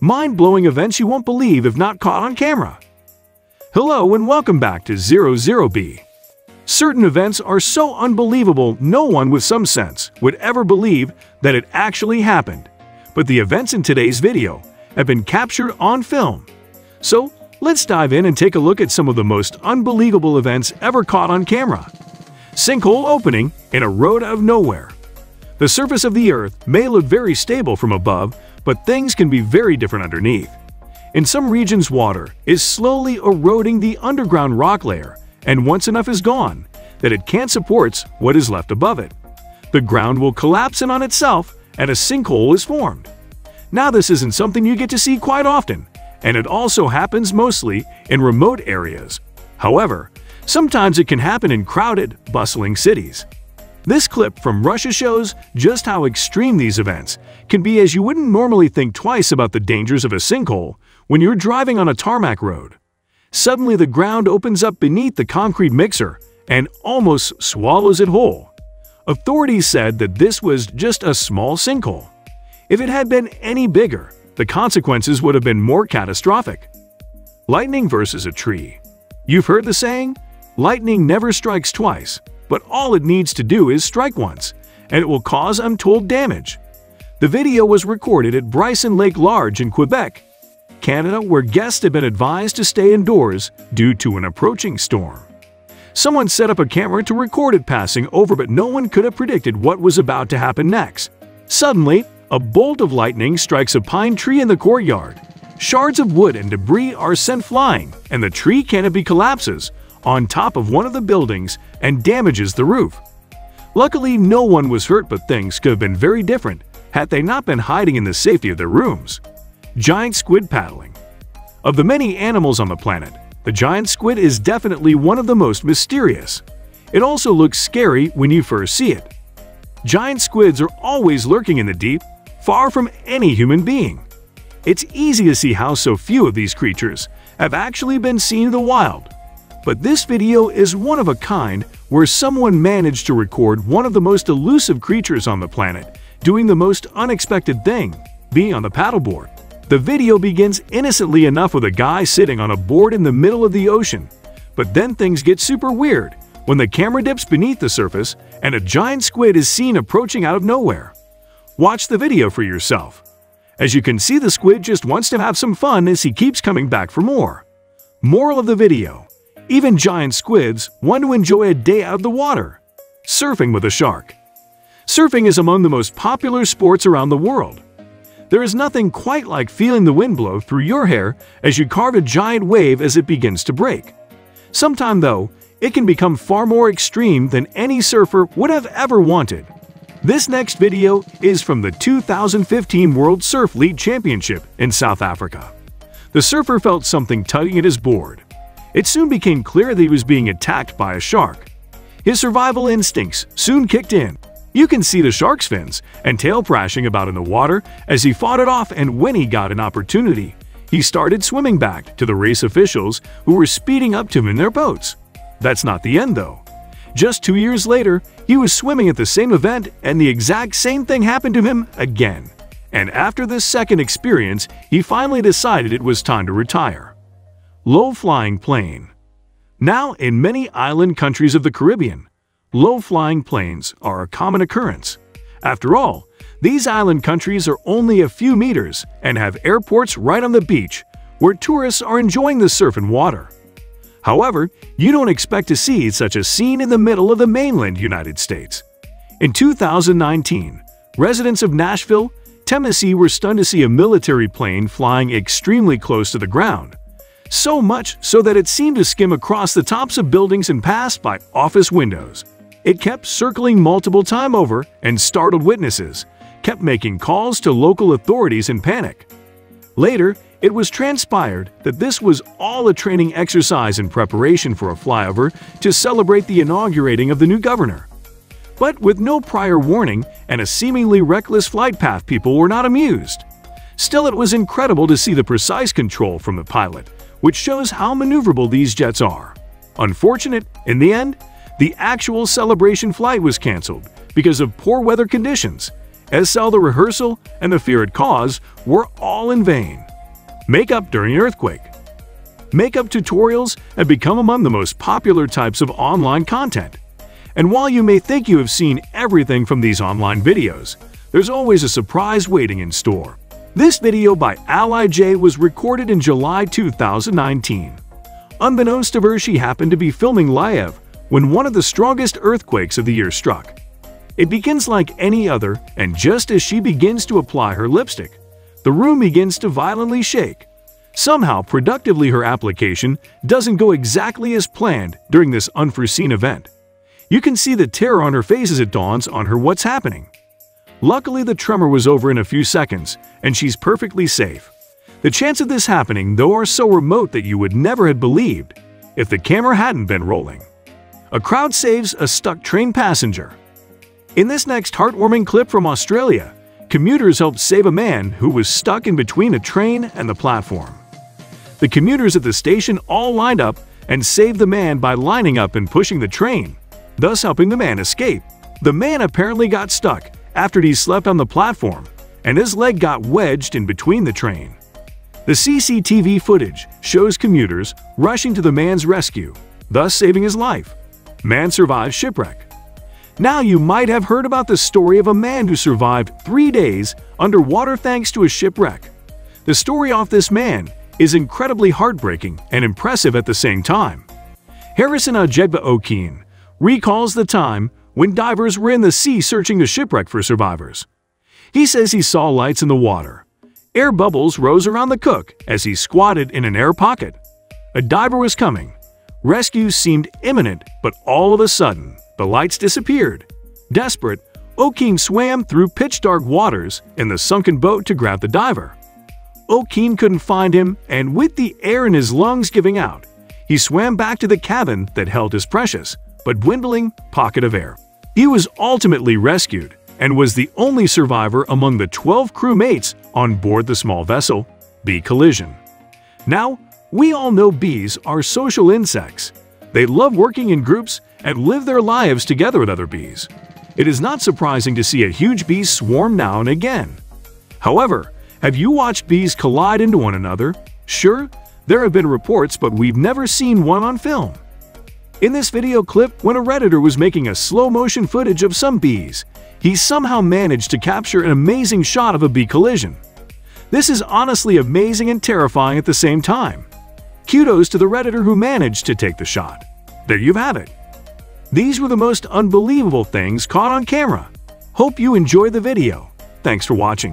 Mind-blowing events you won't believe if not caught on camera. Hello and welcome back to 00B. Certain events are so unbelievable no one with some sense would ever believe that it actually happened. But the events in today's video have been captured on film. So let's dive in and take a look at some of the most unbelievable events ever caught on camera. Sinkhole opening in a road out of nowhere. The surface of the Earth may look very stable from above, but things can be very different underneath. In some regions, water is slowly eroding the underground rock layer, and once enough is gone, that it can't support what is left above it. The ground will collapse in on itself, and a sinkhole is formed. Now this isn't something you get to see quite often, and it also happens mostly in remote areas. However, sometimes it can happen in crowded, bustling cities. This clip from Russia shows just how extreme these events can be, as you wouldn't normally think twice about the dangers of a sinkhole when you're driving on a tarmac road. Suddenly the ground opens up beneath the concrete mixer and almost swallows it whole. Authorities said that this was just a small sinkhole. If it had been any bigger, the consequences would have been more catastrophic. Lightning versus a tree. You've heard the saying, lightning never strikes twice. But all it needs to do is strike once, and it will cause untold damage. The video was recorded at Bryson Lake Large in Quebec, Canada, where guests had been advised to stay indoors due to an approaching storm. Someone set up a camera to record it passing over, but no one could have predicted what was about to happen next. Suddenly, a bolt of lightning strikes a pine tree in the courtyard. Shards of wood and debris are sent flying, and the tree canopy collapses on top of one of the buildings and damages the roof. Luckily, no one was hurt, but things could have been very different had they not been hiding in the safety of their rooms. Giant squid paddling. Of the many animals on the planet, the giant squid is definitely one of the most mysterious. It also looks scary when you first see it. Giant squids are always lurking in the deep, far from any human being. It's easy to see how so few of these creatures have actually been seen in the wild. But this video is one of a kind where someone managed to record one of the most elusive creatures on the planet doing the most unexpected thing, being on the paddleboard. The video begins innocently enough with a guy sitting on a board in the middle of the ocean, but then things get super weird when the camera dips beneath the surface and a giant squid is seen approaching out of nowhere. Watch the video for yourself. As you can see, the squid just wants to have some fun as he keeps coming back for more. Moral of the video: even giant squids want to enjoy a day out of the water. Surfing with a shark. Surfing is among the most popular sports around the world. There is nothing quite like feeling the wind blow through your hair as you carve a giant wave as it begins to break. Sometime, though, it can become far more extreme than any surfer would have ever wanted. This next video is from the 2015 World Surf League Championship in South Africa. The surfer felt something tugging at his board. It soon became clear that he was being attacked by a shark. His survival instincts soon kicked in. You can see the shark's fins and tail thrashing about in the water as he fought it off, and when he got an opportunity, he started swimming back to the race officials who were speeding up to him in their boats. That's not the end, though. Just 2 years later, he was swimming at the same event and the exact same thing happened to him again. And after this second experience, he finally decided it was time to retire. Low-flying plane. Now, in many island countries of the Caribbean, low-flying planes are a common occurrence. After all, these island countries are only a few meters and have airports right on the beach where tourists are enjoying the surf and water. However, you don't expect to see such a scene in the middle of the mainland United States. In 2019, residents of Nashville, Tennessee were stunned to see a military plane flying extremely close to the ground. So much so that it seemed to skim across the tops of buildings and pass by office windows. It kept circling multiple times over, and startled witnesses kept making calls to local authorities in panic. Later, it was transpired that this was all a training exercise in preparation for a flyover to celebrate the inaugurating of the new governor. But with no prior warning and a seemingly reckless flight path, people were not amused. Still, it was incredible to see the precise control from the pilot, which shows how maneuverable these jets are. Unfortunate, in the end, the actual celebration flight was cancelled because of poor weather conditions, as all the rehearsal and the fear it caused were all in vain. Makeup during an earthquake. Makeup tutorials have become among the most popular types of online content. And while you may think you have seen everything from these online videos, there's always a surprise waiting in store. This video by Ally J was recorded in July 2019. Unbeknownst to her, she happened to be filming live when one of the strongest earthquakes of the year struck. It begins like any other, and just as she begins to apply her lipstick, the room begins to violently shake. Somehow, productively, her application doesn't go exactly as planned during this unforeseen event. You can see the terror on her face as it dawns on her what's happening. Luckily, the tremor was over in a few seconds, and she's perfectly safe. The chance of this happening, though, are so remote that you would never have believed if the camera hadn't been rolling. A crowd saves a stuck train passenger. In this next heartwarming clip from Australia, commuters helped save a man who was stuck in between a train and the platform. The commuters at the station all lined up and saved the man by lining up and pushing the train, thus helping the man escape. The man apparently got stuck after he slept on the platform, and his leg got wedged in between the train. The CCTV footage shows commuters rushing to the man's rescue, thus saving his life. Man survives shipwreck. Now you might have heard about the story of a man who survived 3 days underwater thanks to a shipwreck. The story of this man is incredibly heartbreaking and impressive at the same time. Harrison Ajegba Okeen recalls the time when divers were in the sea searching the shipwreck for survivors. He says he saw lights in the water. Air bubbles rose around the cook as he squatted in an air pocket. A diver was coming. Rescue seemed imminent, but all of a sudden, the lights disappeared. Desperate, Okeen swam through pitch-dark waters in the sunken boat to grab the diver. Okeen couldn't find him, and with the air in his lungs giving out, he swam back to the cabin that held his precious but dwindling pocket of air. He was ultimately rescued and was the only survivor among the 12 crewmates on board the small vessel, Bee Collision. Now, we all know bees are social insects. They love working in groups and live their lives together with other bees. It is not surprising to see a huge bee swarm now and again. However, have you watched bees collide into one another? Sure, there have been reports, but we've never seen one on film. In this video clip, when a Redditor was making a slow-motion footage of some bees, he somehow managed to capture an amazing shot of a bee collision. This is honestly amazing and terrifying at the same time. Kudos to the Redditor who managed to take the shot. There you have it. These were the most unbelievable things caught on camera. Hope you enjoyed the video. Thanks for watching.